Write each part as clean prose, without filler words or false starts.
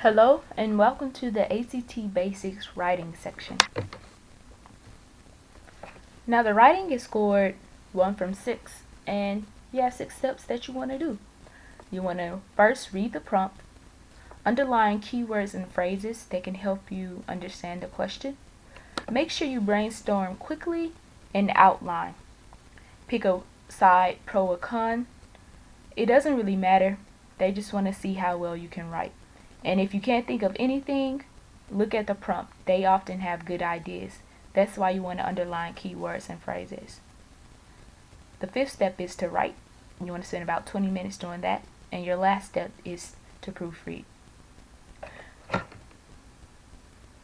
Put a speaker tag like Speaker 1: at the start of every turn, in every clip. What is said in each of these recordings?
Speaker 1: Hello and welcome to the ACT Basics Writing section. Now the writing is scored 1 from 6 and you have 6 steps that you want to do. You want to first read the prompt, underline keywords and phrases that can help you understand the question. Make sure you brainstorm quickly and outline. Pick a side, pro or con. It doesn't really matter. They just want to see how well you can write. And if you can't think of anything, look at the prompt. They often have good ideas. That's why you want to underline keywords and phrases. The 5th step is to write. You want to spend about 20 minutes doing that. And your last step is to proofread.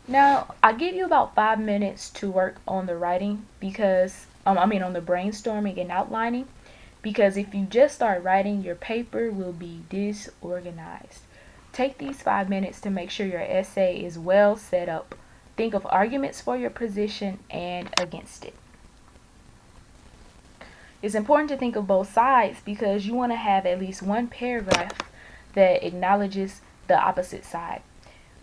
Speaker 1: Now, I give you about 5 minutes to work on the writing because, on the brainstorming and outlining. Because if you just start writing, your paper will be disorganized. Take these 5 minutes to make sure your essay is well set up. Think of arguments for your position and against it. It's important to think of both sides because you want to have at least one paragraph that acknowledges the opposite side.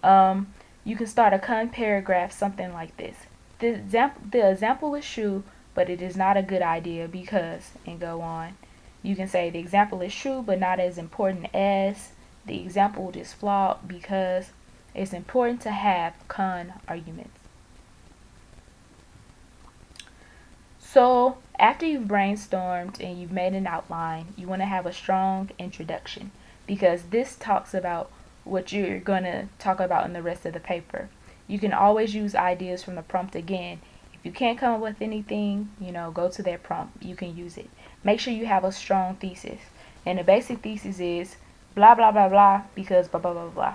Speaker 1: You can start a con paragraph something like this. The example is true, but it is not a good idea because, and go on. You can say the example is true, but not as important as. The example is flawed because. It's important to have con arguments. So after you've brainstormed and you've made an outline, you want to have a strong introduction because this talks about what you're going to talk about in the rest of the paper. You can always use ideas from the prompt again. If you can't come up with anything, go to that prompt. You can use it. Make sure you have a strong thesis. And the basic thesis is blah, blah, blah, blah, because blah, blah, blah, blah.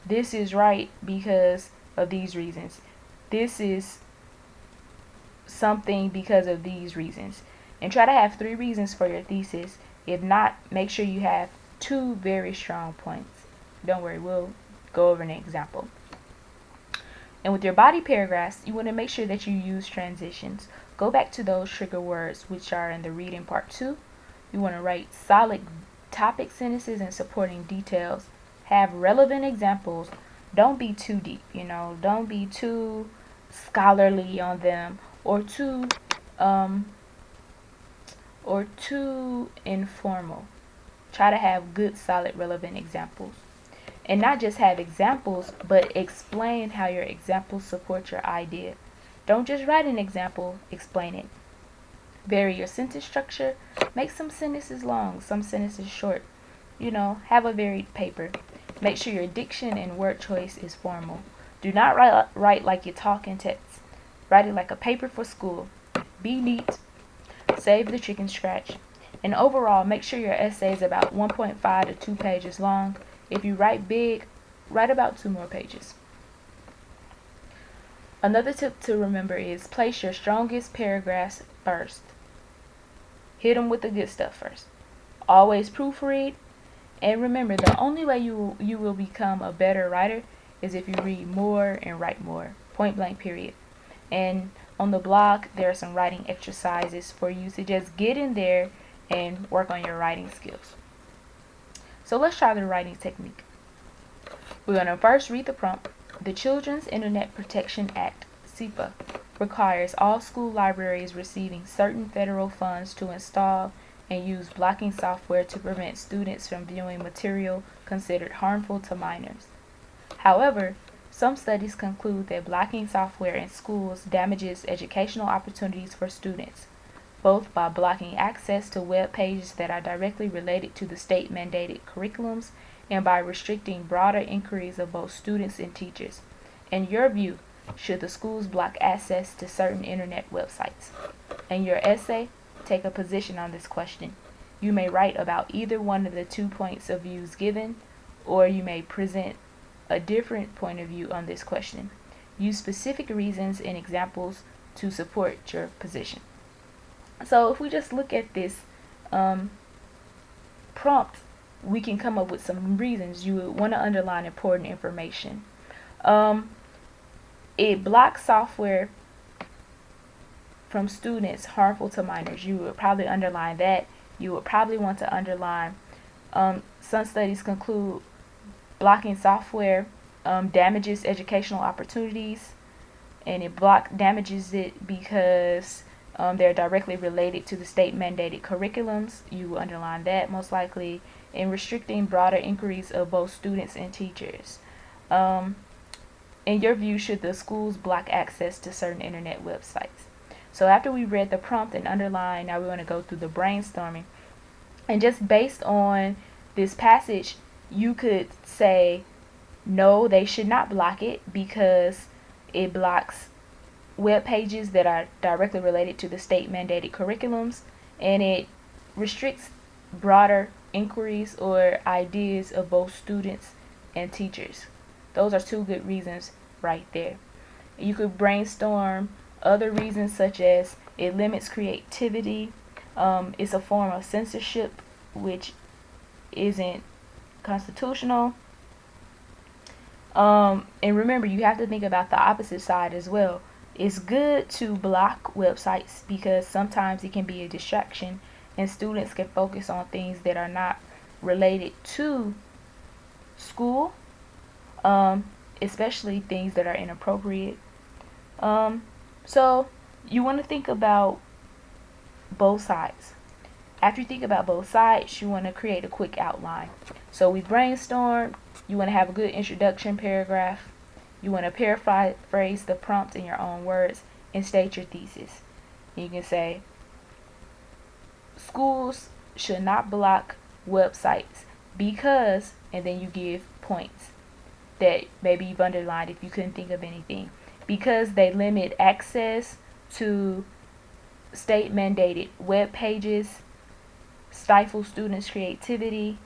Speaker 1: This is right because of these reasons. This is something because of these reasons. And try to have 3 reasons for your thesis. If not, make sure you have 2 very strong points. Don't worry, we'll go over an example. And with your body paragraphs, you want to make sure that you use transitions. Go back to those trigger words which are in the reading part 2. You want to write solid topic sentences and supporting details. Have relevant examples. Don't be too deep, don't be too scholarly on them or too informal. Try to have good, solid, relevant examples. And not just have examples, but explain how your examples support your idea. Don't just write an example, explain it. Vary your sentence structure. Make some sentences long, some sentences short. Have a varied paper. Make sure your diction and word choice is formal. Do not write like you talk in text. Write it like a paper for school. Be neat. Save the chicken scratch. And overall, make sure your essay is about 1.5 to 2 pages long. If you write big, write about 2 more pages. Another tip to remember is place your strongest paragraphs first. Hit them with the good stuff first. Always proofread. And remember, the only way you will become a better writer is if you read more and write more. Point blank, period. And on the blog, there are some writing exercises for you to just get in there and work on your writing skills. So let's try the writing technique. We're going to first read the prompt. The Children's Internet Protection Act, CIPA, requires all school libraries receiving certain federal funds to install and use blocking software to prevent students from viewing material considered harmful to minors. However, some studies conclude that blocking software in schools damages educational opportunities for students, both by blocking access to web pages that are directly related to the state-mandated curriculums and by restricting broader inquiries of both students and teachers. In your view, should the schools block access to certain internet websites? In your essay, take a position on this question. You may write about either one of the 2 points of views given, or you may present a different point of view on this question. Use specific reasons and examples to support your position. So if we just look at this prompt, we can come up with some reasons. You would want to underline important information. It blocks software from students harmful to minors. You would probably underline that. You would probably want to underline some studies conclude Blocking software damages educational opportunities, and it damages it because they're directly related to the state mandated curriculums. You will underline that most likely. And restricting broader inquiries of both students and teachers. In your view, should the schools block access to certain internet websites? So after we read the prompt and underline, now we want to go through the brainstorming. And just based on this passage, you could say, no, they should not block it because it blocks web pages that are directly related to the state mandated curriculums, and it restricts broader inquiries or ideas of both students and teachers. Those are two good reasons right there. You could brainstorm other reasons, such as it limits creativity, it's a form of censorship which isn't constitutional. And remember, you have to think about the opposite side as well. It's good to block websites because sometimes it can be a distraction and students can focus on things that are not related to school, especially things that are inappropriate. So you want to think about both sides. After you think about both sides, you want to create a quick outline. So we brainstormed. You want to have a good introduction paragraph. You want to paraphrase the prompt in your own words and state your thesis. You can say, schools should not block websites because, and then you give points that maybe you've underlined if you couldn't think of anything. Because they limit access to state mandated web pages, stifle students' creativity,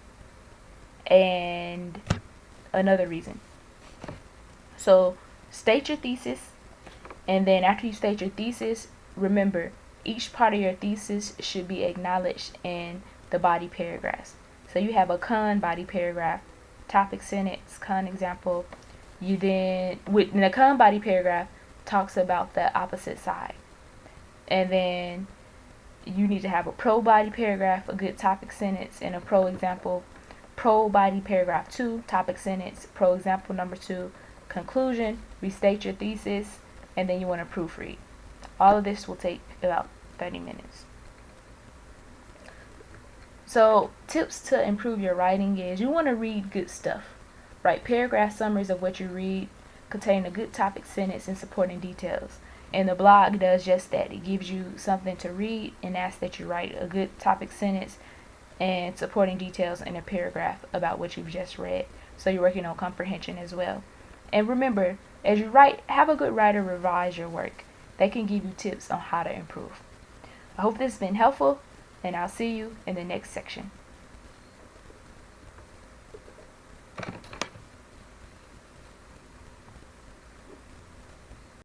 Speaker 1: and another reason. So state your thesis, and then after you state your thesis, remember each part of your thesis should be acknowledged in the body paragraphs. So you have a con body paragraph, topic sentence, con example. You then, in the con body paragraph, talks about the opposite side. And then you need to have a pro body paragraph, a good topic sentence, and a pro example. Pro body paragraph 2, topic sentence, pro example number 2, conclusion, restate your thesis, and then you want to proofread. All of this will take about 30 minutes. So tips to improve your writing is you want to read good stuff. Write paragraph summaries of what you read, contain a good topic sentence and supporting details. And the blog does just that. It gives you something to read and asks that you write a good topic sentence and supporting details in a paragraph about what you've just read. So you're working on comprehension as well. And remember, as you write, have a good writer revise your work. They can give you tips on how to improve. I hope this has been helpful, and I'll see you in the next section.